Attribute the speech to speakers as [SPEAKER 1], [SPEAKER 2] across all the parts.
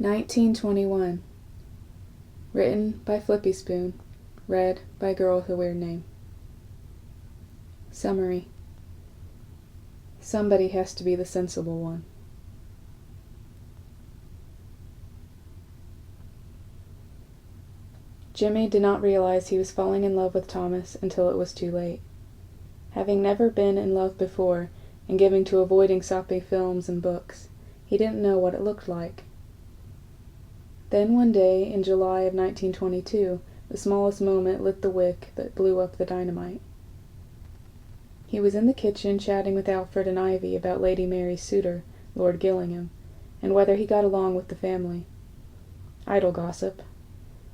[SPEAKER 1] 1921. Written by Flippyspoon. Read by girlwithaweirdname. Summary. Somebody has to be the sensible one. Jimmy did not realize he was falling in love with Thomas until it was too late. Having never been in love before, and given to avoiding soppy films and books, he didn't know what it looked like. Then one day in July of 1922, the smallest moment lit the wick that blew up the dynamite. He was in the kitchen chatting with Alfred and Ivy about Lady Mary's suitor, Lord Gillingham, and whether he got along with the family. Idle gossip.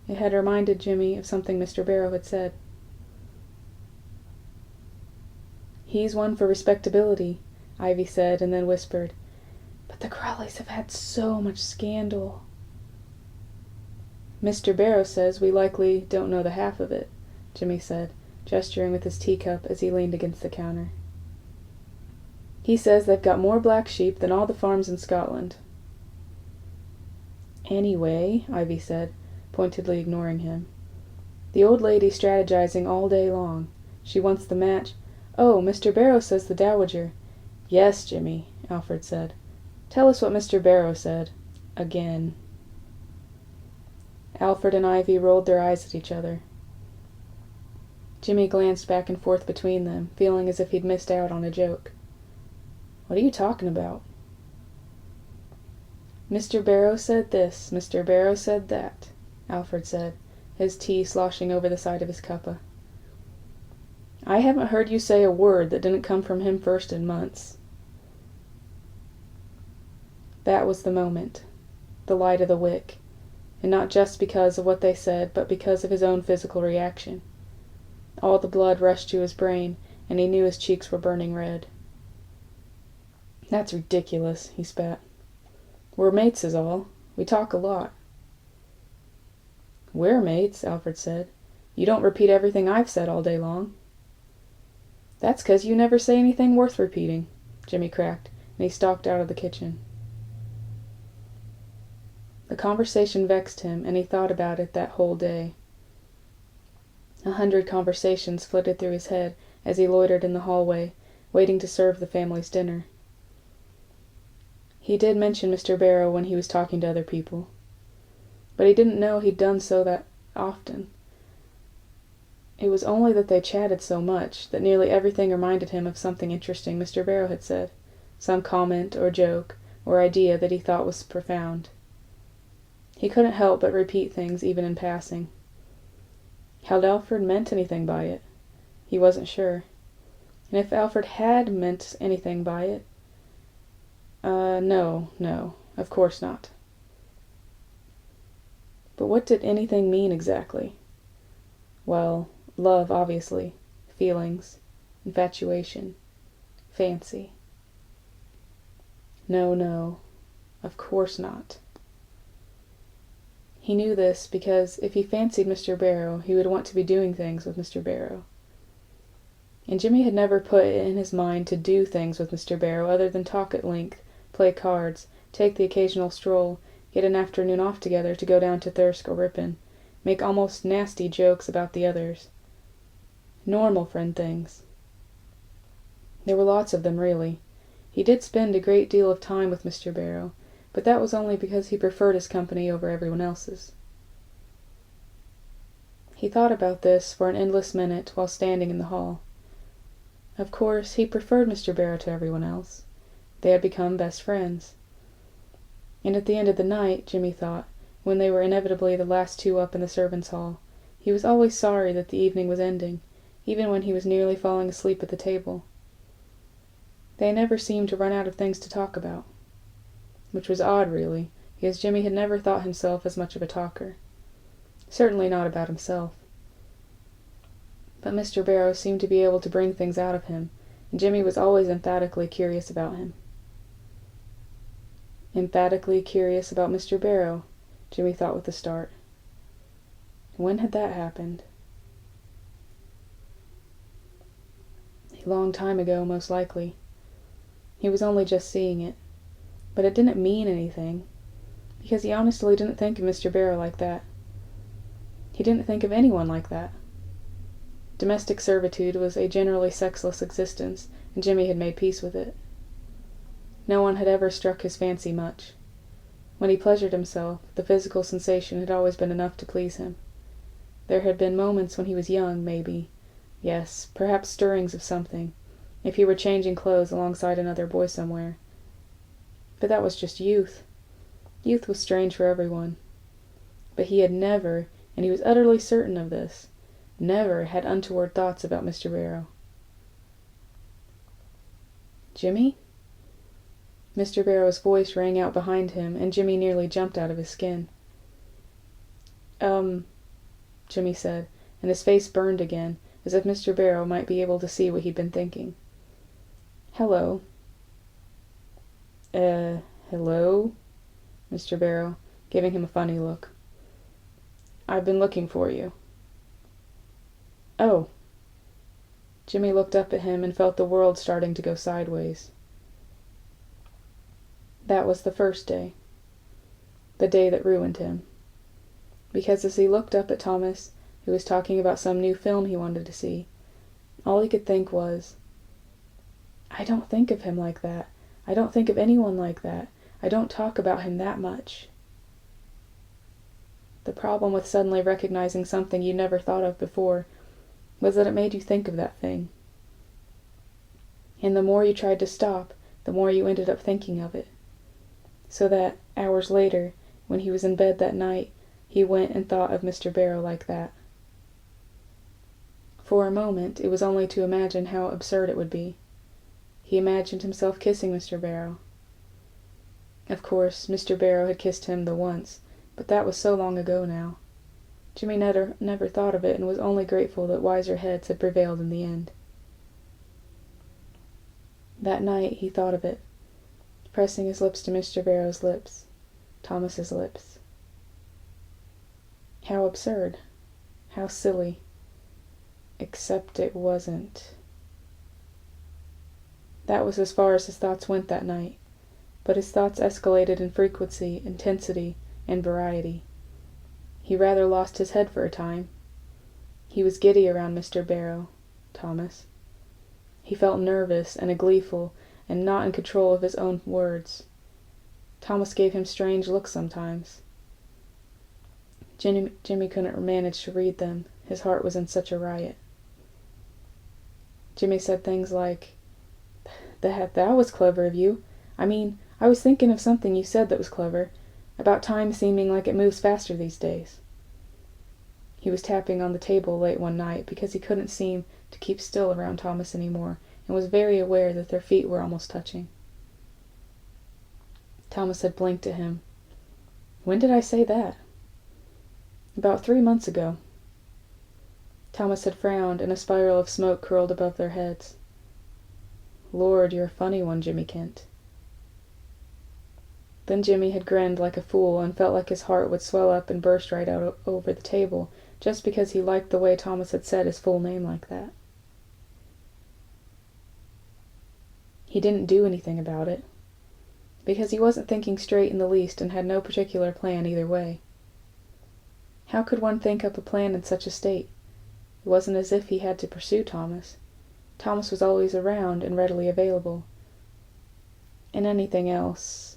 [SPEAKER 1] It had reminded Jimmy of something Mr. Barrow had said. "He's one for respectability," Ivy said, and then whispered, "But the Crawleys have had so much scandal." "Mr. Barrow says we likely don't know the half of it," Jimmy said, gesturing with his teacup as he leaned against the counter. "He says they've got more black sheep than all the farms in Scotland." "Anyway," Ivy said, pointedly ignoring him, "the old lady's strategizing all day long. She wants the match—" "Oh, Mr. Barrow says the Dowager—" "Yes, Jimmy," Alfred said. "Tell us what Mr. Barrow said. Again." Alfred and Ivy rolled their eyes at each other. Jimmy glanced back and forth between them, feeling as if he'd missed out on a joke. "What are you talking about?" "Mr. Barrow said this, Mr. Barrow said that," Alfred said, his tea sloshing over the side of his cuppa. "I haven't heard you say a word that didn't come from him first in months." That was the moment, the light of the wick, and not just because of what they said, but because of his own physical reaction. All the blood rushed to his brain, and he knew his cheeks were burning red. "That's ridiculous," he spat. "We're mates is all. We talk a lot." "We're mates," Alfred said. "You don't repeat everything I've said all day long." "That's 'cause you never say anything worth repeating," Jimmy cracked, and he stalked out of the kitchen. The conversation vexed him, and he thought about it that whole day. 100 conversations flitted through his head as he loitered in the hallway, waiting to serve the family's dinner. He did mention Mr. Barrow when he was talking to other people, but he didn't know he'd done so that often. It was only that they chatted so much that nearly everything reminded him of something interesting Mr. Barrow had said, some comment or joke or idea that he thought was profound. He couldn't help but repeat things even in passing. Had Alfred meant anything by it? He wasn't sure. And if Alfred had meant anything by it? No, of course not. But what did anything mean exactly? Well, love, obviously. Feelings. Infatuation. Fancy. No, of course not. He knew this because if he fancied Mr. Barrow, he would want to be doing things with Mr. Barrow. And Jimmy had never put it in his mind to do things with Mr. Barrow other than talk at length, play cards, take the occasional stroll, get an afternoon off together to go down to Thirsk or Ripon, make almost nasty jokes about the others. Normal friend things. There were lots of them, really. He did spend a great deal of time with Mr. Barrow, but that was only because he preferred his company over everyone else's. He thought about this for an endless minute while standing in the hall. Of course, he preferred Mr. Barrow to everyone else. They had become best friends. And at the end of the night, Jimmy thought, when they were inevitably the last two up in the servants' hall, he was always sorry that the evening was ending, even when he was nearly falling asleep at the table. They never seemed to run out of things to talk about. Which was odd, really, because Jimmy had never thought himself as much of a talker. Certainly not about himself. But Mr. Barrow seemed to be able to bring things out of him, and Jimmy was always emphatically curious about him. Emphatically curious about Mr. Barrow, Jimmy thought with a start. When had that happened? A long time ago, most likely. He was only just seeing it. But it didn't mean anything, because he honestly didn't think of Mr. Barrow like that. He didn't think of anyone like that. Domestic servitude was a generally sexless existence, and Jimmy had made peace with it. No one had ever struck his fancy much. When he pleasured himself, the physical sensation had always been enough to please him. There had been moments when he was young, maybe. Yes, perhaps stirrings of something, if he were changing clothes alongside another boy somewhere. But that was just youth. Youth was strange for everyone. But he had never, and he was utterly certain of this, never had untoward thoughts about Mr. Barrow. "Jimmy?" Mr. Barrow's voice rang out behind him, and Jimmy nearly jumped out of his skin. Jimmy said, and his face burned again, as if Mr. Barrow might be able to see what he'd been thinking. "Hello." Hello?" Mr. Barrow, giving him a funny look. "I've been looking for you." "Oh." Jimmy looked up at him and felt the world starting to go sideways. That was the first day. The day that ruined him. Because as he looked up at Thomas, who was talking about some new film he wanted to see, all he could think was, "I don't think of him like that. I don't think of anyone like that. I don't talk about him that much." The problem with suddenly recognizing something you never thought of before was that it made you think of that thing. And the more you tried to stop, the more you ended up thinking of it. So that, hours later, when he was in bed that night, he went and thought of Mr. Barrow like that. For a moment, it was only to imagine how absurd it would be. He imagined himself kissing Mr. Barrow. Of course, Mr. Barrow had kissed him the once, but that was so long ago now. Jimmy never thought of it and was only grateful that wiser heads had prevailed in the end. That night he thought of it, pressing his lips to Mr. Barrow's lips, Thomas's lips. How absurd. How silly. Except it wasn't. That was as far as his thoughts went that night, but his thoughts escalated in frequency, intensity, and variety. He rather lost his head for a time. He was giddy around Mr. Barrow, Thomas. He felt nervous and gleeful and not in control of his own words. Thomas gave him strange looks sometimes. Jimmy couldn't manage to read them. His heart was in such a riot. Jimmy said things like, That was clever of you. I mean, I was thinking of something you said that was clever, about time seeming like it moves faster these days." He was tapping on the table late one night because he couldn't seem to keep still around Thomas anymore, and was very aware that their feet were almost touching. Thomas had blinked at him. "When did I say that?" "About 3 months ago." Thomas had frowned, and a spiral of smoke curled above their heads. "Lord, you're a funny one, Jimmy Kent." Then Jimmy had grinned like a fool and felt like his heart would swell up and burst right out over the table, just because he liked the way Thomas had said his full name like that. He didn't do anything about it, because he wasn't thinking straight in the least and had no particular plan either way. How could one think up a plan in such a state? It wasn't as if he had to pursue Thomas. Thomas was always around and readily available. And anything else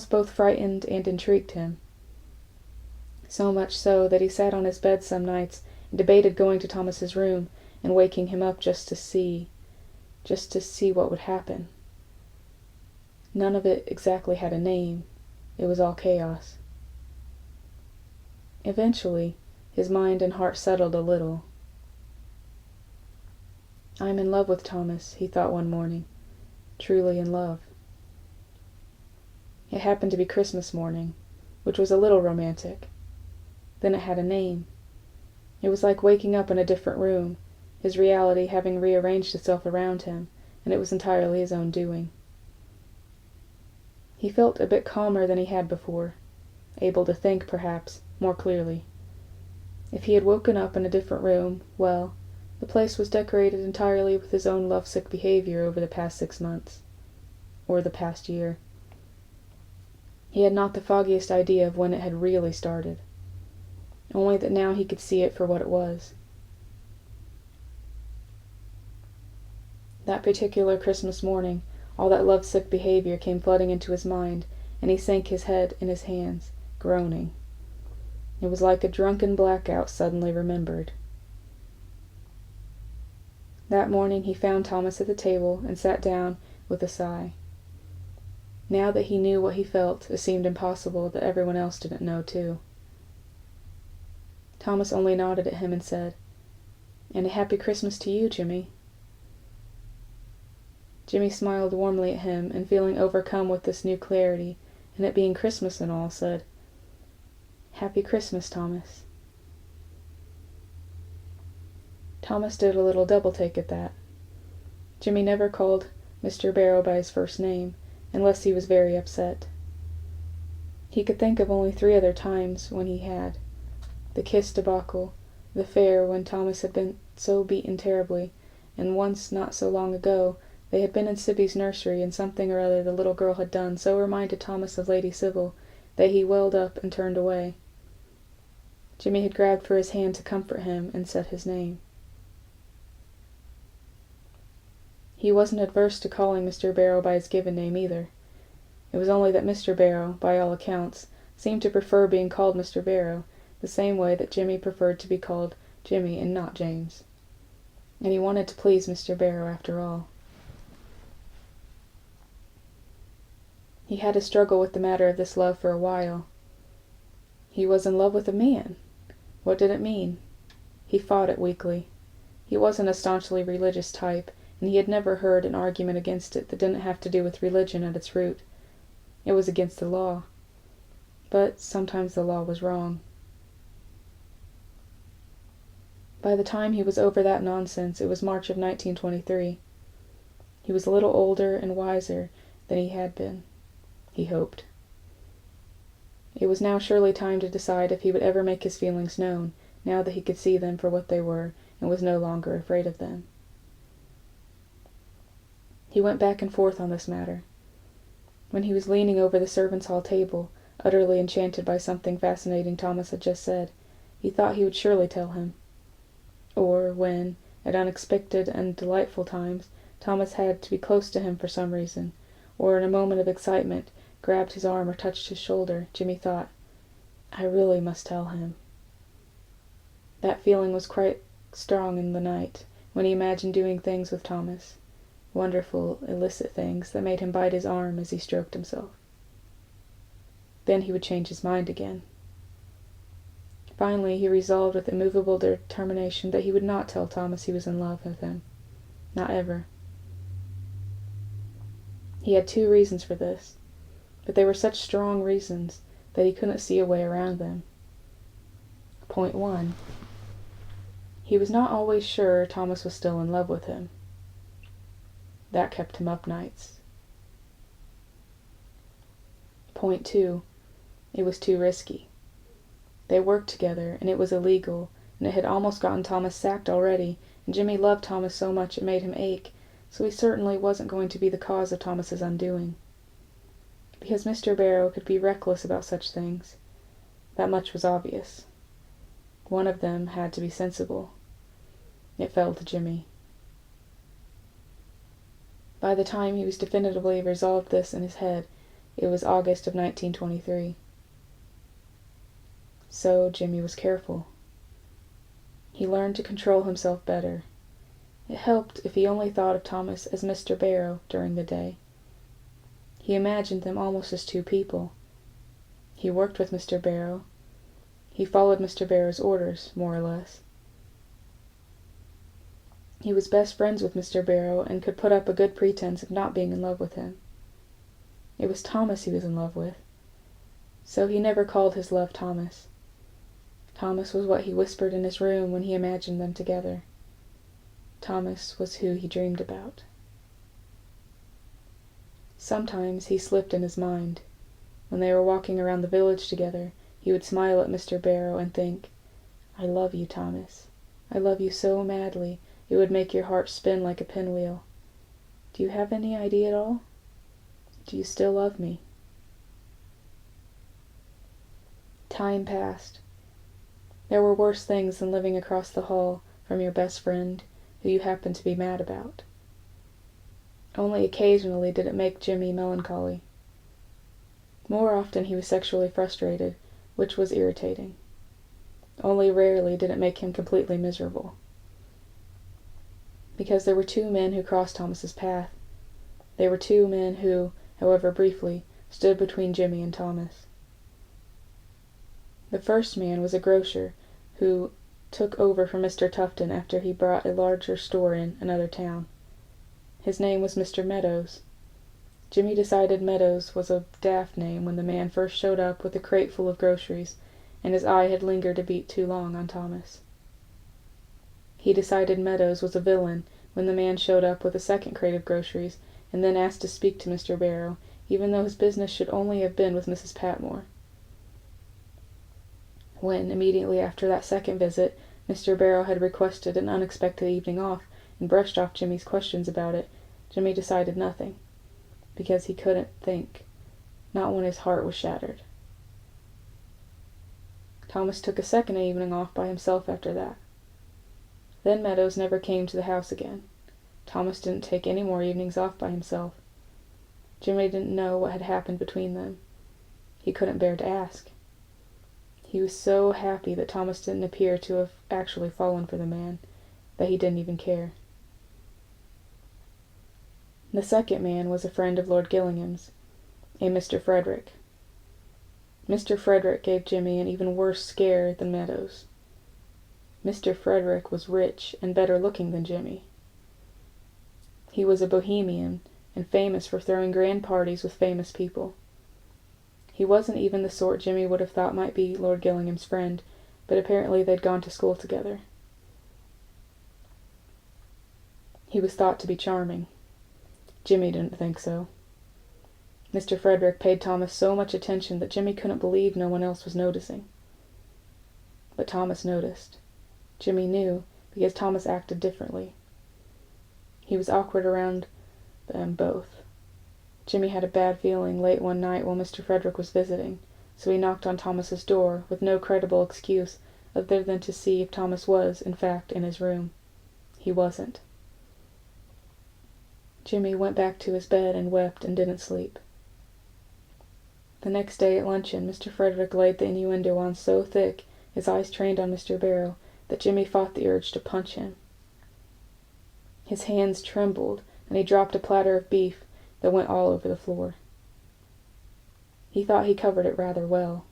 [SPEAKER 1] both frightened and intrigued him. So much so that he sat on his bed some nights and debated going to Thomas's room and waking him up just to see what would happen. None of it exactly had a name. It was all chaos. Eventually, his mind and heart settled a little. "I'm in love with Thomas," he thought one morning. Truly in love. It happened to be Christmas morning, which was a little romantic. Then it had a name. It was like waking up in a different room, his reality having rearranged itself around him, and it was entirely his own doing. He felt a bit calmer than he had before, able to think, perhaps, more clearly. If he had woken up in a different room, well, the place was decorated entirely with his own lovesick behavior over the past 6 months. Or the past year. He had not the foggiest idea of when it had really started, only that now he could see it for what it was. That particular Christmas morning, all that lovesick behavior came flooding into his mind, and he sank his head in his hands, groaning. It was like a drunken blackout suddenly remembered. That morning he found Thomas at the table and sat down with a sigh. Now that he knew what he felt, it seemed impossible that everyone else didn't know too. Thomas only nodded at him and said, "And a happy Christmas to you, Jimmy." Jimmy smiled warmly at him, and feeling overcome with this new clarity, and it being Christmas and all, said, "Happy Christmas, Thomas." Thomas did a little double-take at that. Jimmy never called Mr. Barrow by his first name, unless he was very upset. He could think of only 3 other times when he had: the kiss debacle, the fair when Thomas had been so beaten terribly, and once not so long ago they had been in Sibby's nursery, and something or other the little girl had done so reminded Thomas of Lady Sybil that he welled up and turned away. Jimmy had grabbed for his hand to comfort him and said his name. He wasn't adverse to calling Mr. Barrow by his given name either. It was only that Mr. Barrow, by all accounts, seemed to prefer being called Mr. Barrow, the same way that Jimmy preferred to be called Jimmy and not James. And he wanted to please Mr. Barrow after all. He had to struggle with the matter of this love for a while. He was in love with a man. What did it mean? He fought it weakly. He wasn't a staunchly religious type, and he had never heard an argument against it that didn't have to do with religion at its root. It was against the law. But sometimes the law was wrong. By the time he was over that nonsense, it was March of 1923. He was a little older and wiser than he had been, he hoped. It was now surely time to decide if he would ever make his feelings known, now that he could see them for what they were and was no longer afraid of them. He went back and forth on this matter. When he was leaning over the servants' hall table, utterly enchanted by something fascinating Thomas had just said, he thought he would surely tell him. Or when, at unexpected and delightful times, Thomas had to be close to him for some reason, or in a moment of excitement grabbed his arm or touched his shoulder, Jimmy thought, "I really must tell him." That feeling was quite strong in the night, when he imagined doing things with Thomas. Wonderful, illicit things that made him bite his arm as he stroked himself. Then he would change his mind again. Finally, he resolved with immovable determination that he would not tell Thomas he was in love with him. Not ever. He had 2 reasons for this, but they were such strong reasons that he couldn't see a way around them. Point 1. He was not always sure Thomas was still in love with him. That kept him up nights. Point 2. It was too risky. They worked together, and it was illegal, and it had almost gotten Thomas sacked already, and Jimmy loved Thomas so much it made him ache, so he certainly wasn't going to be the cause of Thomas's undoing. Because Mr. Barrow could be reckless about such things. That much was obvious. One of them had to be sensible. It fell to Jimmy. By the time he was definitively resolved this in his head, it was August of 1923. So Jimmy was careful. He learned to control himself better. It helped if he only thought of Thomas as Mr. Barrow during the day. He imagined them almost as 2 people. He worked with Mr. Barrow. He followed Mr. Barrow's orders, more or less. He was best friends with Mr. Barrow and could put up a good pretense of not being in love with him. It was Thomas he was in love with. So he never called his love Thomas. Thomas was what he whispered in his room when he imagined them together. Thomas was who he dreamed about. Sometimes he slipped in his mind. When they were walking around the village together, he would smile at Mr. Barrow and think, "I love you, Thomas. I love you so madly, it would make your heart spin like a pinwheel. Do you have any idea at all? Do you still love me?" time passed. There were worse things than living across the hall from your best friend, who you happened to be mad about. Only occasionally did it make Jimmy melancholy. More often he was sexually frustrated, which was irritating. Only rarely did it make him completely miserable. Because there were two men who crossed Thomas's path. They were two men who, however briefly, stood between Jimmy and Thomas. The first man was a grocer who took over for Mr. Tufton after he brought a larger store in another town. His name was Mr. Meadows. Jimmy decided Meadows was a daft name when the man first showed up with a crate full of groceries, and his eye had lingered a beat too long on Thomas. He decided Meadows was a villain when the man showed up with a second crate of groceries, and then asked to speak to Mr. Barrow, even though his business should only have been with Mrs. Patmore. When, immediately after that second visit, Mr. Barrow had requested an unexpected evening off and brushed off Jimmy's questions about it, Jimmy decided nothing, because he couldn't think, not when his heart was shattered. Thomas took a second evening off by himself after that. Then Meadows never came to the house again. Thomas didn't take any more evenings off by himself. Jimmy didn't know what had happened between them. He couldn't bear to ask. He was so happy that Thomas didn't appear to have actually fallen for the man, that he didn't even care. The second man was a friend of Lord Gillingham's, a Mr. Frederick. Mr. Frederick gave Jimmy an even worse scare than Meadows. Mr. Frederick was rich and better looking than Jimmy. He was a bohemian and famous for throwing grand parties with famous people. He wasn't even the sort Jimmy would have thought might be Lord Gillingham's friend, but apparently they'd gone to school together. He was thought to be charming. Jimmy didn't think so. Mr. Frederick paid Thomas so much attention that Jimmy couldn't believe no one else was noticing. But Thomas noticed. Jimmy knew, because Thomas acted differently. He was awkward around them both. Jimmy had a bad feeling late one night while Mr. Frederick was visiting, so he knocked on Thomas's door with no credible excuse other than to see if Thomas was, in fact, in his room. He wasn't. Jimmy went back to his bed and wept and didn't sleep. The next day at luncheon, Mr. Frederick laid the innuendo on so thick, his eyes trained on Mr. Barrow, that Jimmy fought the urge to punch him. His hands trembled, and he dropped a platter of beef that went all over the floor. He thought he covered it rather well.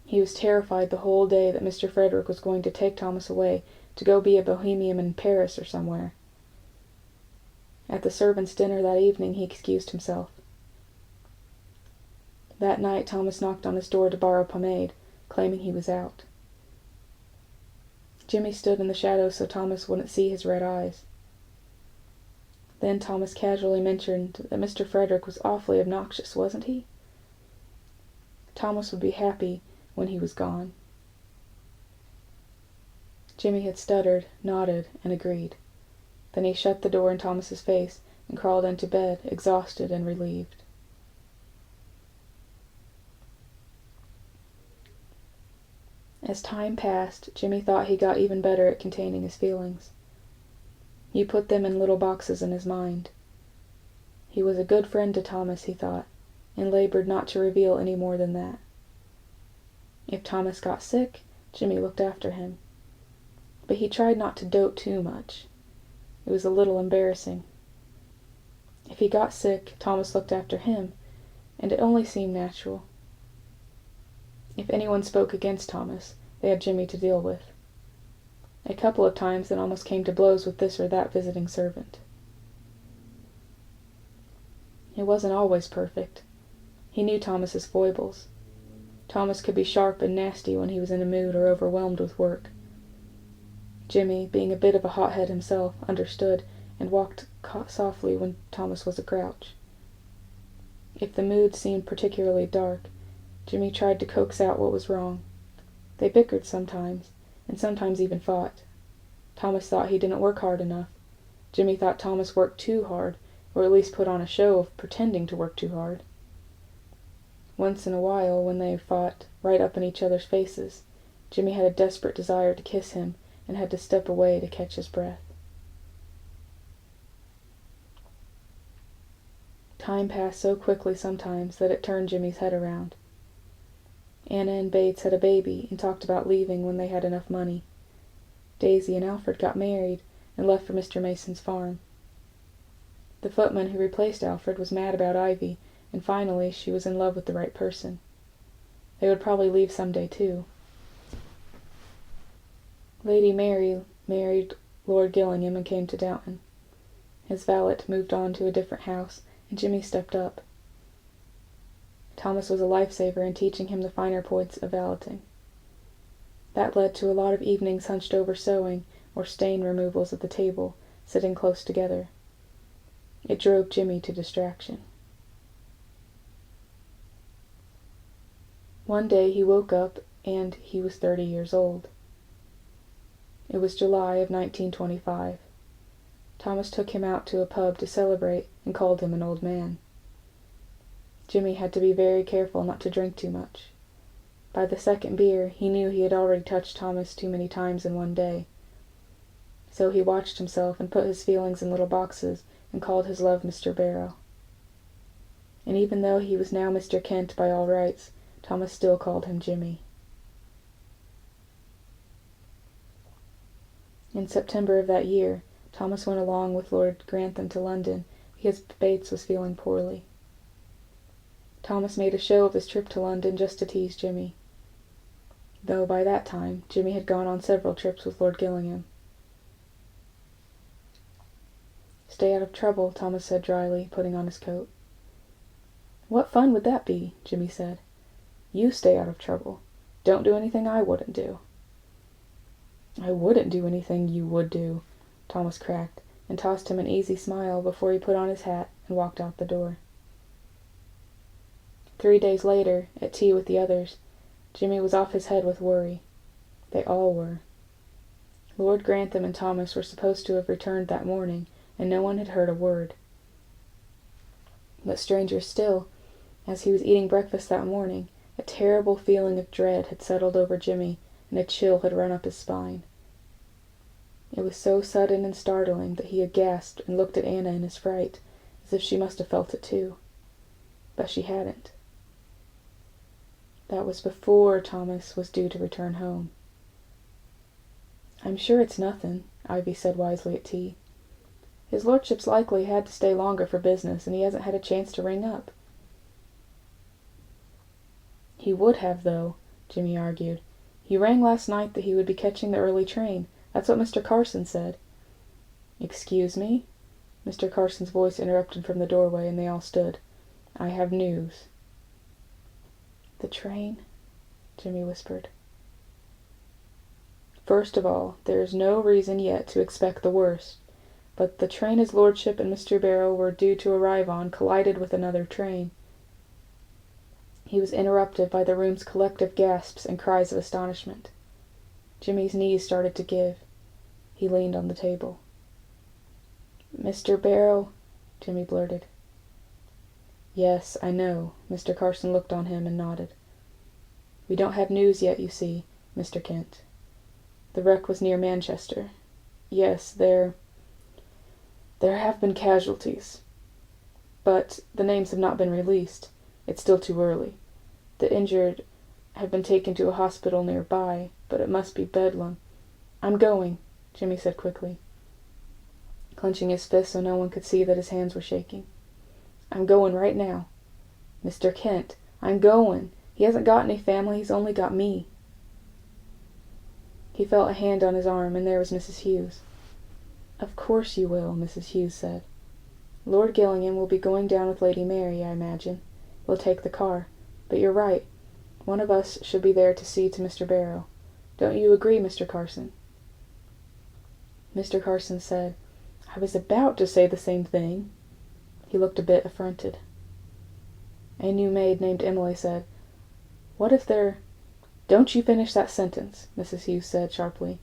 [SPEAKER 1] He was terrified the whole day that Mr. Frederick was going to take Thomas away to go be a bohemian in Paris or somewhere. At the servants' dinner that evening he excused himself. That night Thomas knocked on his door to borrow pomade, claiming he was out. Jimmy stood in the shadows so Thomas wouldn't see his red eyes. Then Thomas casually mentioned that Mr. Frederick was awfully obnoxious, wasn't he? Thomas would be happy when he was gone. Jimmy had stuttered, nodded, and agreed. Then he shut the door in Thomas's face and crawled into bed, exhausted and relieved. As time passed, Jimmy thought he got even better at containing his feelings. He put them in little boxes in his mind. He was a good friend to Thomas, he thought, and labored not to reveal any more than that. If Thomas got sick, Jimmy looked after him. But he tried not to dote too much. It was a little embarrassing. If he got sick, Thomas looked after him, and it only seemed natural. If anyone spoke against Thomas, they had Jimmy to deal with. A couple of times it almost came to blows with this or that visiting servant. It wasn't always perfect. He knew Thomas's foibles. Thomas could be sharp and nasty when he was in a mood or overwhelmed with work. Jimmy, being a bit of a hothead himself, understood and walked softly when Thomas was a grouch. If the mood seemed particularly dark, Jimmy tried to coax out what was wrong. They bickered sometimes, and sometimes even fought. Thomas thought he didn't work hard enough. Jimmy thought Thomas worked too hard, or at least put on a show of pretending to work too hard. Once in a while, when they fought right up in each other's faces, Jimmy had a desperate desire to kiss him and had to step away to catch his breath. Time passed so quickly sometimes that it turned Jimmy's head around. Anna and Bates had a baby and talked about leaving when they had enough money. Daisy and Alfred got married and left for Mr. Mason's farm. The footman who replaced Alfred was mad about Ivy, and finally she was in love with the right person. They would probably leave someday, too. Lady Mary married Lord Gillingham and came to Downton. His valet moved on to a different house, and Jimmy stepped up. Thomas was a lifesaver in teaching him the finer points of valeting. That led to a lot of evenings hunched over sewing or stain removals at the table, sitting close together. It drove Jimmy to distraction. One day he woke up and he was 30 years old. It was July of 1925. Thomas took him out to a pub to celebrate and called him an old man. Jimmy had to be very careful not to drink too much. By the second beer, he knew he had already touched Thomas too many times in one day. So he watched himself and put his feelings in little boxes and called his love Mr. Barrow. And even though he was now Mr. Kent by all rights, Thomas still called him Jimmy. In September of that year, Thomas went along with Lord Grantham to London because Bates was feeling poorly. Thomas made a show of his trip to London just to tease Jimmy, though by that time Jimmy had gone on several trips with Lord Gillingham. "Stay out of trouble," Thomas said dryly, putting on his coat. "What fun would that be?" Jimmy said. "You stay out of trouble. Don't do anything I wouldn't do." "I wouldn't do anything you would do," Thomas cracked, and tossed him an easy smile before he put on his hat and walked out the door. 3 days later, at tea with the others, Jimmy was off his head with worry. They all were. Lord Grantham and Thomas were supposed to have returned that morning, and no one had heard a word. But stranger still, as he was eating breakfast that morning, a terrible feeling of dread had settled over Jimmy, and a chill had run up his spine. It was so sudden and startling that he had gasped and looked at Anna in his fright, as if she must have felt it too. But she hadn't. That was before Thomas was due to return home. "I'm sure it's nothing," Ivy said wisely at tea. "His lordship's likely had to stay longer for business, and he hasn't had a chance to ring up." "He would have, though," Jimmy argued. "He rang last night that he would be catching the early train. That's what Mr. Carson said." "Excuse me?" Mr. Carson's voice interrupted from the doorway, and they all stood. "I have news." "The train?" Jimmy whispered. "First of all, there is no reason yet to expect the worst, but the train his lordship and Mr. Barrow were due to arrive on collided with another train." He was interrupted by the room's collective gasps and cries of astonishment. Jimmy's knees started to give. He leaned on the table. "Mr. Barrow," Jimmy blurted. "Yes, I know." Mr. Carson looked on him and nodded. "We don't have news yet, you see, Mr. Kent. The wreck was near Manchester. Yes, there have been casualties. But the names have not been released. It's still too early. The injured have been taken to a hospital nearby, but it must be bedlam." "I'm going," Jimmy said quickly, clenching his fist so no one could see that his hands were shaking. "I'm going right now. Mr. Kent, I'm going. He hasn't got any family, he's only got me." He felt a hand on his arm, and there was Mrs. Hughes. "Of course you will," Mrs. Hughes said. "Lord Gillingham will be going down with Lady Mary, I imagine. We'll take the car. But you're right. One of us should be there to see to Mr. Barrow. Don't you agree, Mr. Carson?" Mr. Carson said, "I was about to say the same thing." He looked a bit affronted. A new maid named Emily said, "What if they're—" "Don't you finish that sentence," Mrs. Hughes said sharply.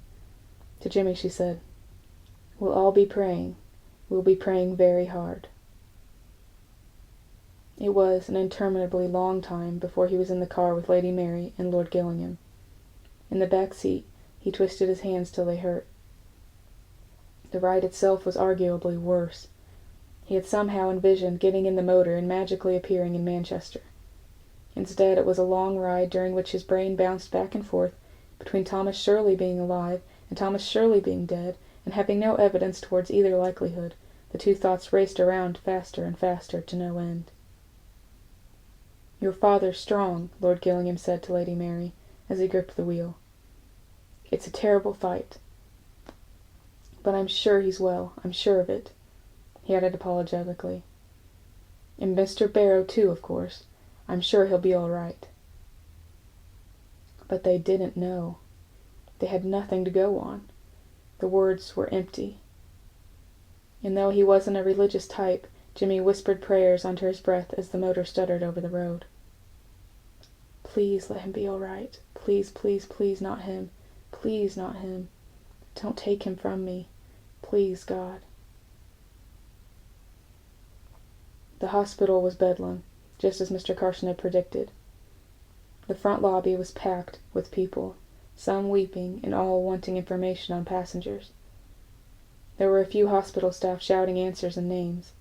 [SPEAKER 1] To Jimmy she said, "We'll all be praying. We'll be praying very hard." It was an interminably long time before he was in the car with Lady Mary and Lord Gillingham. In the back seat, he twisted his hands till they hurt. The ride itself was arguably worse. He had somehow envisioned getting in the motor and magically appearing in Manchester. Instead, it was a long ride during which his brain bounced back and forth between Thomas Shirley being alive and Thomas Shirley being dead, and having no evidence towards either likelihood. The two thoughts raced around faster and faster to no end. "Your father's strong," Lord Gillingham said to Lady Mary, as he gripped the wheel. "It's a terrible fight. But I'm sure he's well. I'm sure of it," he added apologetically. "And Mr. Barrow, too, of course. I'm sure he'll be all right." But they didn't know. They had nothing to go on. The words were empty. And though he wasn't a religious type, Jimmy whispered prayers under his breath as the motor stuttered over the road. "Please let him be all right. Please, please, please, not him. Please, not him. Don't take him from me. Please, God." The hospital was bedlam, just as Mr. Carson had predicted. The front lobby was packed with people, some weeping and all wanting information on passengers. There were a few hospital staff shouting answers and names.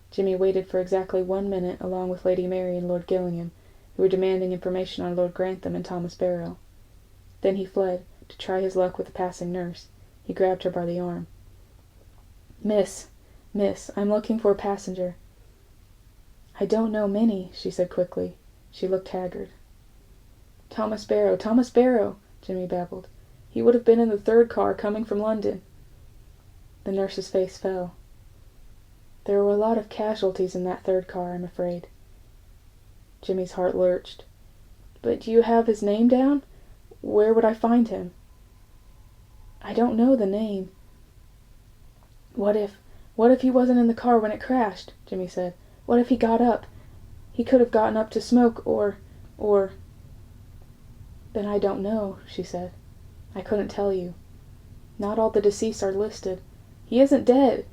[SPEAKER 1] Jimmy waited for exactly 1 minute along with Lady Mary and Lord Gillingham, who were demanding information on Lord Grantham and Thomas Barrow. Then he fled, to try his luck with a passing nurse. He grabbed her by the arm. Miss, I'm looking for a passenger." "I don't know many," she said quickly. She looked haggard. Thomas Barrow," Jimmy babbled. "He would have been in the 3rd car coming from London." The nurse's face fell. "There were a lot of casualties in that 3rd car, I'm afraid." Jimmy's heart lurched. "But do you have his name down? Where would I find him?" "I don't know the name." What if he wasn't in the car when it crashed?" Jimmy said. "What if he got up? He could have gotten up to smoke, or... "Then I don't know," she said. "I couldn't tell you. Not all the deceased are listed." "He isn't dead!"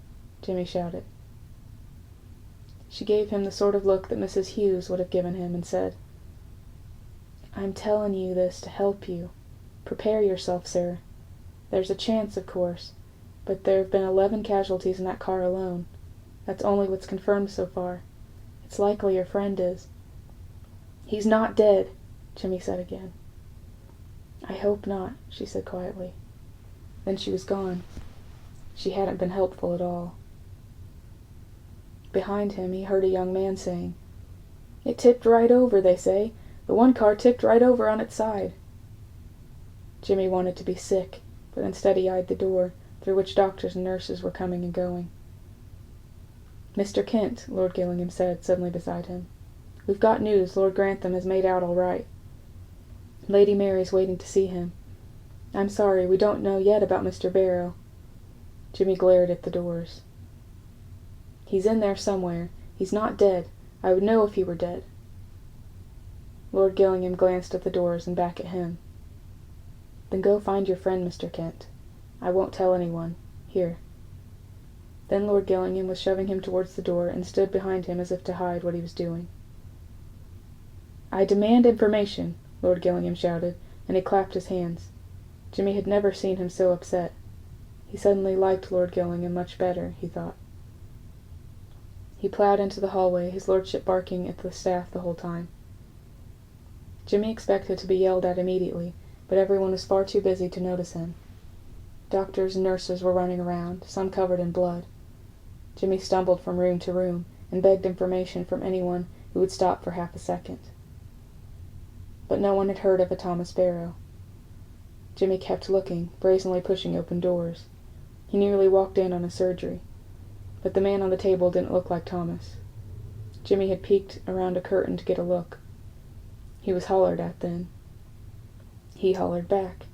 [SPEAKER 1] Jimmy shouted. She gave him the sort of look that Mrs. Hughes would have given him and said, "I'm telling you this to help you. Prepare yourself, sir. There's a chance, of course, but there have been 11 casualties in that car alone. That's only what's confirmed so far. It's likely your friend is." "He's not dead," Jimmy said again. "I hope not," she said quietly. Then she was gone. She hadn't been helpful at all. Behind him he heard a young man saying, "It tipped right over, they say. The one car tipped right over on its side." Jimmy wanted to be sick, but instead he eyed the door, through which doctors and nurses were coming and going. "Mr. Kent," Lord Gillingham said, suddenly beside him. "We've got news. Lord Grantham has made out all right. Lady Mary's waiting to see him. I'm sorry, we don't know yet about Mr. Barrow." Jimmy glared at the doors. "He's in there somewhere. He's not dead. I would know if he were dead." Lord Gillingham glanced at the doors and back at him. "Then go find your friend, Mr. Kent. I won't tell anyone. Here." Then Lord Gillingham was shoving him towards the door and stood behind him as if to hide what he was doing. "I demand information," Lord Gillingham shouted, and he clapped his hands. Jimmy had never seen him so upset. He suddenly liked Lord Gillingham much better, he thought. He ploughed into the hallway, his lordship barking at the staff the whole time. Jimmy expected to be yelled at immediately, but everyone was far too busy to notice him. Doctors and nurses were running around, some covered in blood. Jimmy stumbled from room to room and begged information from anyone who would stop for half a second. But no one had heard of a Thomas Barrow. Jimmy kept looking, brazenly pushing open doors. He nearly walked in on a surgery. But the man on the table didn't look like Thomas. Jimmy had peeked around a curtain to get a look. He was hollered at then. He hollered back.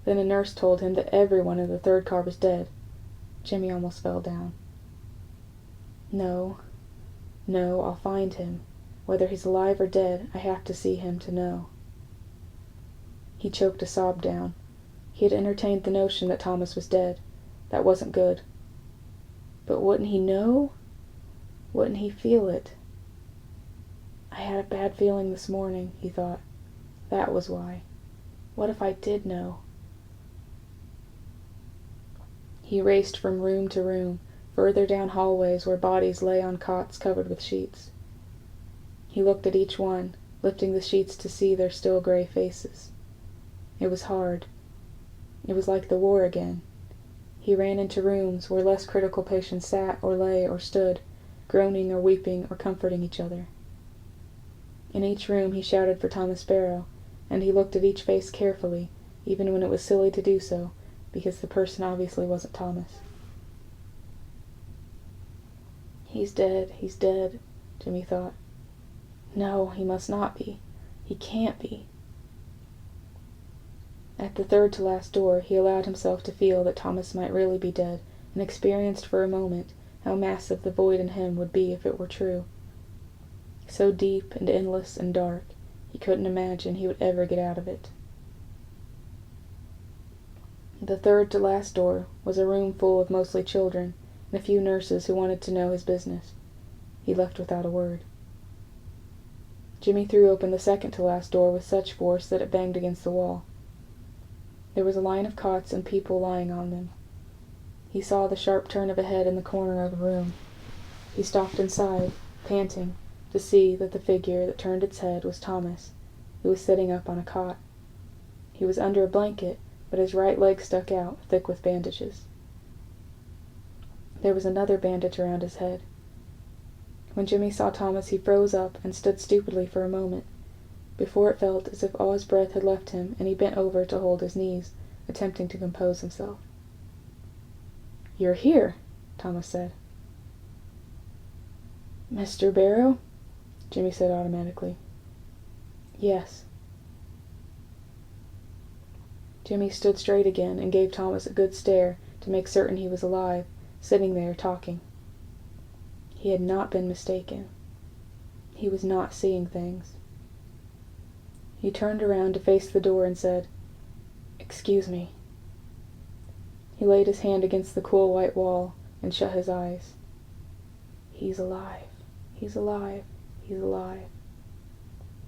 [SPEAKER 1] Then a nurse told him that everyone in the 3rd car was dead. Jimmy almost fell down. No, I'll find him. Whether he's alive or dead, I have to see him to know." He choked a sob down. He had entertained the notion that Thomas was dead. That wasn't good. But wouldn't he know? Wouldn't he feel it? I had a bad feeling this morning, he thought. That was why. What if I did know? He raced from room to room, further down hallways where bodies lay on cots covered with sheets. He looked at each one, lifting the sheets to see their still gray faces. It was hard. It was like the war again. He ran into rooms where less critical patients sat or lay or stood, groaning or weeping or comforting each other. In each room he shouted for Thomas Barrow, and he looked at each face carefully, even when it was silly to do so, because the person obviously wasn't Thomas. He's dead, Jimmy thought. No, he must not be. He can't be. At the third to last door, he allowed himself to feel that Thomas might really be dead, and experienced for a moment how massive the void in him would be if it were true. So deep and endless and dark, he couldn't imagine he would ever get out of it. The third to last door was a room full of mostly children, and a few nurses who wanted to know his business. He left without a word. Jimmy threw open the second to last door with such force that it banged against the wall. There was a line of cots and people lying on them. He saw the sharp turn of a head in the corner of the room. He stalked inside, panting, to see that the figure that turned its head was Thomas, who was sitting up on a cot. He was under a blanket, but his right leg stuck out, thick with bandages. There was another bandage around his head. When Jimmy saw Thomas, he froze up and stood stupidly for a moment, before it felt as if all his breath had left him, and he bent over to hold his knees, attempting to compose himself. "You're here," Thomas said. "Mr. Barrow?" Jimmy said automatically. "Yes." Jimmy stood straight again and gave Thomas a good stare to make certain he was alive, sitting there talking. He had not been mistaken. He was not seeing things. He turned around to face the door and said, "Excuse me." He laid his hand against the cool white wall and shut his eyes. "He's alive. He's alive. He's alive.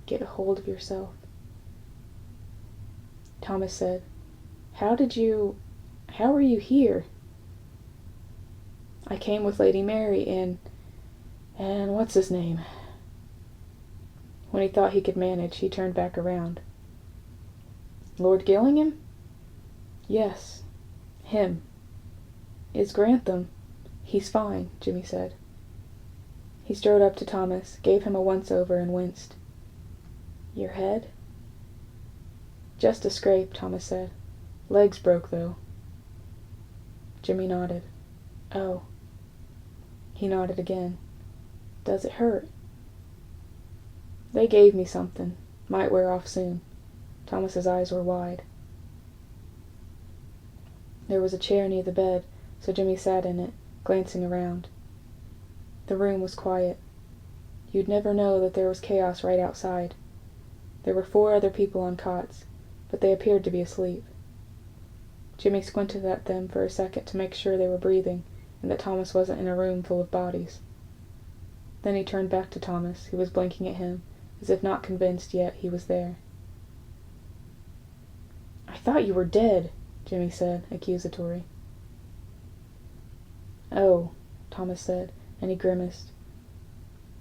[SPEAKER 1] Get a hold of yourself." Thomas said, How were you here?" "I came with Lady Mary and what's his name?" When he thought he could manage, he turned back around. "Lord Gillingham?" "Yes, him." "Is Grantham?" "He's fine," Jimmy said. He strode up to Thomas, gave him a once-over, and winced. "Your head?" "Just a scrape," Thomas said. "Leg's broke, though." Jimmy nodded. "Oh." He nodded again. "Does it hurt?" "They gave me something. Might wear off soon." Thomas's eyes were wide. There was a chair near the bed, so Jimmy sat in it, glancing around. The room was quiet. You'd never know that there was chaos right outside. There were 4 other people on cots, but they appeared to be asleep. Jimmy squinted at them for a second to make sure they were breathing, and that Thomas wasn't in a room full of bodies. Then he turned back to Thomas, who was blinking at him, as if not convinced yet he was there. "I thought you were dead," Jimmy said, accusatory. "Oh," Thomas said, and he grimaced.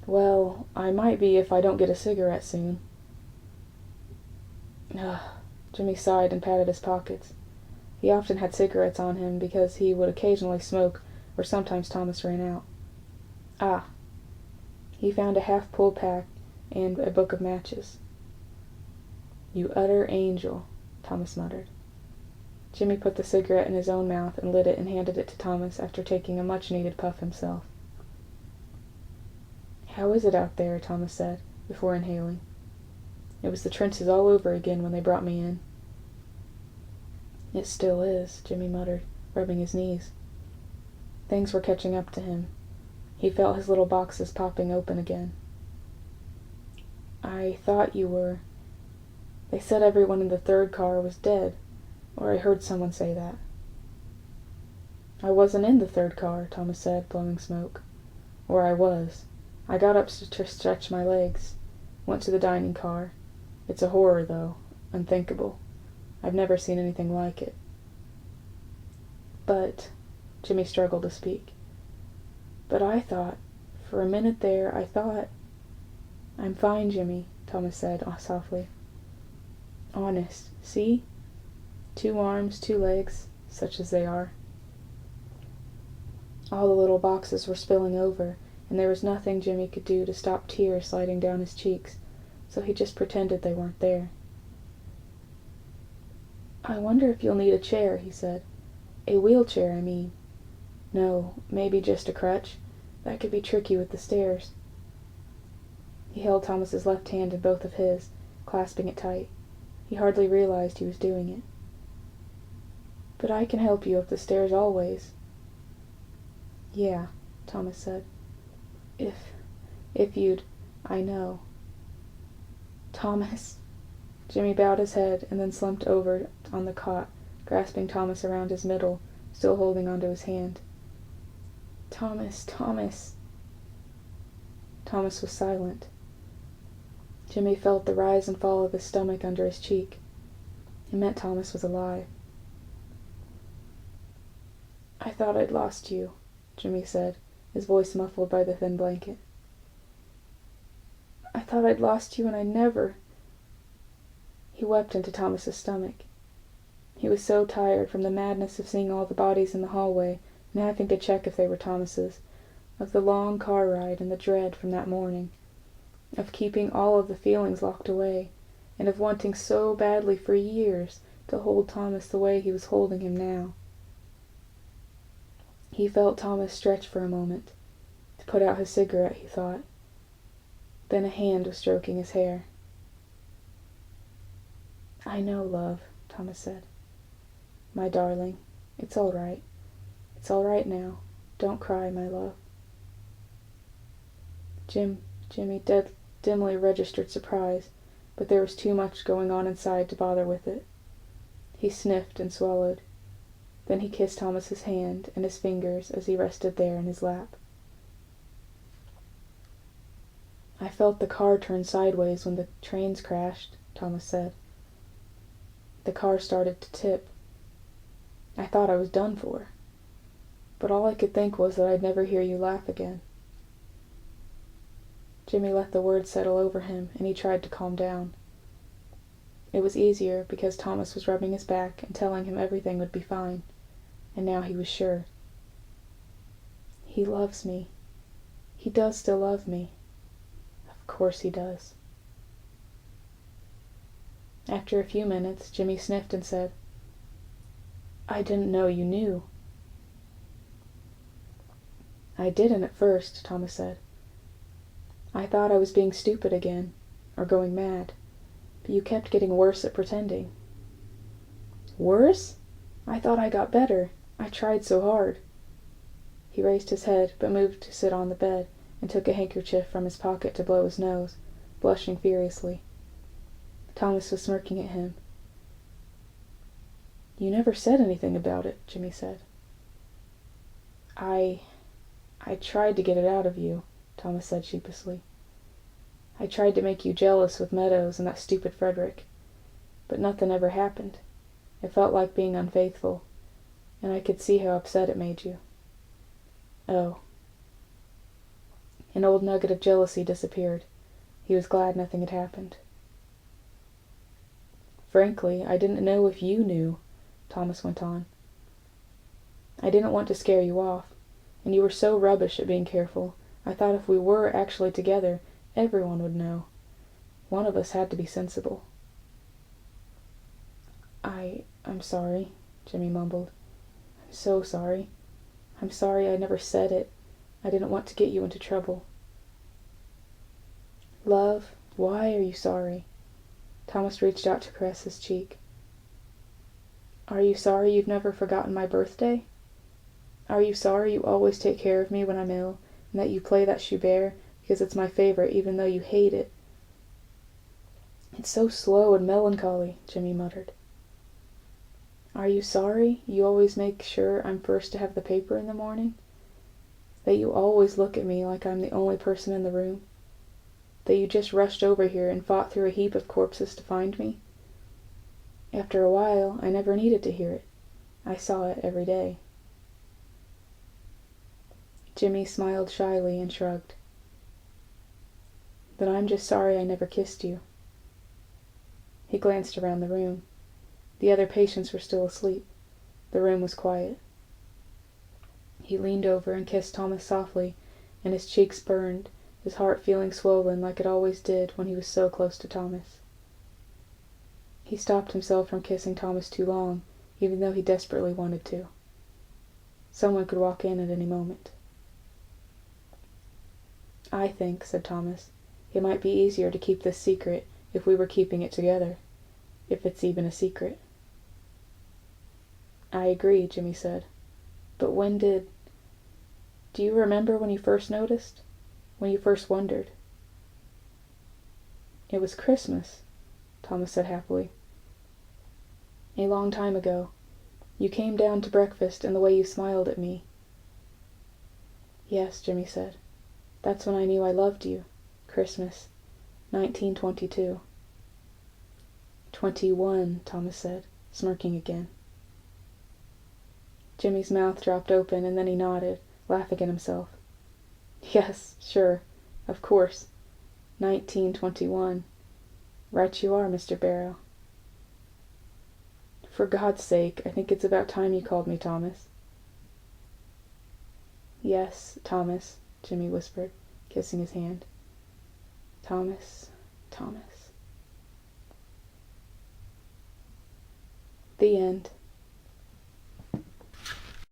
[SPEAKER 1] "Well, I might be if I don't get a cigarette soon." Ugh. Jimmy sighed and patted his pockets. He often had cigarettes on him because he would occasionally smoke, or sometimes Thomas ran out. Ah. He found a half-pulled pack and a book of matches. "You utter angel," Thomas muttered. Jimmy put the cigarette in his own mouth and lit it and handed it to Thomas after taking a much-needed puff himself. "How is it out there?" Thomas said, before inhaling. "It was the trenches all over again when they brought me in." "It still is," Jimmy muttered, rubbing his knees. Things were catching up to him. He felt his little boxes popping open again. "I thought you were... They said everyone in the 3rd car was dead, or I heard someone say that." "I wasn't in the 3rd car," Thomas said, blowing smoke. "Or I was. I got up to stretch my legs. Went to the dining car. It's a horror, though. Unthinkable. I've never seen anything like it. But, Jimmy struggled to speak. But I thought, for a minute there, I thought... I'm fine, Jimmy, Thomas said softly. Honest, see? 2 arms, 2 legs, such as they are. All the little boxes were spilling over, and there was nothing Jimmy could do to stop tears sliding down his cheeks, so he just pretended they weren't there. I wonder if you'll need a chair, he said. A wheelchair, I mean. No, maybe just a crutch. That could be tricky with the stairs. He held Thomas's left hand in both of his, clasping it tight. He hardly realized he was doing it. But I can help you up the stairs always. Yeah, Thomas said. If you'd... I know. Thomas. Jimmy bowed his head and then slumped over on the cot, grasping Thomas around his middle, still holding onto his hand. Thomas. Thomas was silent. Jimmy felt the rise and fall of his stomach under his cheek. It meant Thomas was alive. I thought I'd lost you, Jimmy said, his voice muffled by the thin blanket. I thought I'd lost you and I never... He wept into Thomas's stomach. He was so tired from the madness of seeing all the bodies in the hallway and having to check if they were Thomas's, of the long car ride and the dread from that morning, of keeping all of the feelings locked away, and of wanting so badly for years to hold Thomas the way he was holding him now. He felt Thomas stretch for a moment, to put out his cigarette, he thought. Then a hand was stroking his hair. I know, love, Thomas said. My darling, it's all right. It's all right now. Don't cry, my love. Jimmy dimly registered surprise, but there was too much going on inside to bother with it. He sniffed and swallowed. Then he kissed Thomas's hand and his fingers as he rested there in his lap. I felt the car turn sideways when the trains crashed, Thomas said. The car started to tip. I thought I was done for. But all I could think was that I'd never hear you laugh again. Jimmy let the words settle over him, and he tried to calm down. It was easier because Thomas was rubbing his back and telling him everything would be fine, and now he was sure. He loves me. He does still love me. Of course he does. After a few minutes, Jimmy sniffed and said, I didn't know you knew. I didn't at first, Thomas said. I thought I was being stupid again, or going mad, but you kept getting worse at pretending. Worse? I thought I got better. I tried so hard. He raised his head, but moved to sit on the bed, and took a handkerchief from his pocket to blow his nose, blushing furiously. Thomas was smirking at him. You never said anything about it, Jimmy said. I tried to get it out of you, Thomas said sheepishly. I tried to make you jealous with Meadows and that stupid Frederick, but nothing ever happened. It felt like being unfaithful, and I could see how upset it made you. Oh. An old nugget of jealousy disappeared. He was glad nothing had happened. Frankly, I didn't know if you knew, Thomas went on. I didn't want to scare you off, and you were so rubbish at being careful, I thought if we were actually together, everyone would know. One of us had to be sensible. I'm sorry, Jimmy mumbled. I'm so sorry. I'm sorry I never said it. I didn't want to get you into trouble. Love, why are you sorry? Thomas reached out to caress his cheek. Are you sorry you've never forgotten my birthday? Are you sorry you always take care of me when I'm ill, and that you play that Schubert because it's my favorite even though you hate it? It's so slow and melancholy, Jimmy muttered. Are you sorry you always make sure I'm first to have the paper in the morning? That you always look at me like I'm the only person in the room? That you just rushed over here and fought through a heap of corpses to find me? After a while, I never needed to hear it. I saw it every day." Jimmy smiled shyly and shrugged. "Then I'm just sorry I never kissed you." He glanced around the room. The other patients were still asleep. The room was quiet. He leaned over and kissed Thomas softly, and his cheeks burned, his heart feeling swollen like it always did when he was so close to Thomas. He stopped himself from kissing Thomas too long, even though he desperately wanted to. Someone could walk in at any moment. "I think," said Thomas, "it might be easier to keep this secret if we were keeping it together. If it's even a secret." "I agree," Jimmy said. "But do you remember when you first noticed? When you first wondered?" "It was Christmas," Thomas said happily. "A long time ago. You came down to breakfast and the way you smiled at me." "Yes," Jimmy said. "That's when I knew I loved you. Christmas. 1922. 21, Thomas said, smirking again. Jimmy's mouth dropped open and then he nodded, laughing at himself. "Yes, sure. Of course. 1921. Right you are, Mr. Barrow." "For God's sake, I think it's about time you called me Thomas." "Yes, Thomas," Jimmy whispered, kissing his hand. "Thomas, Thomas." The end.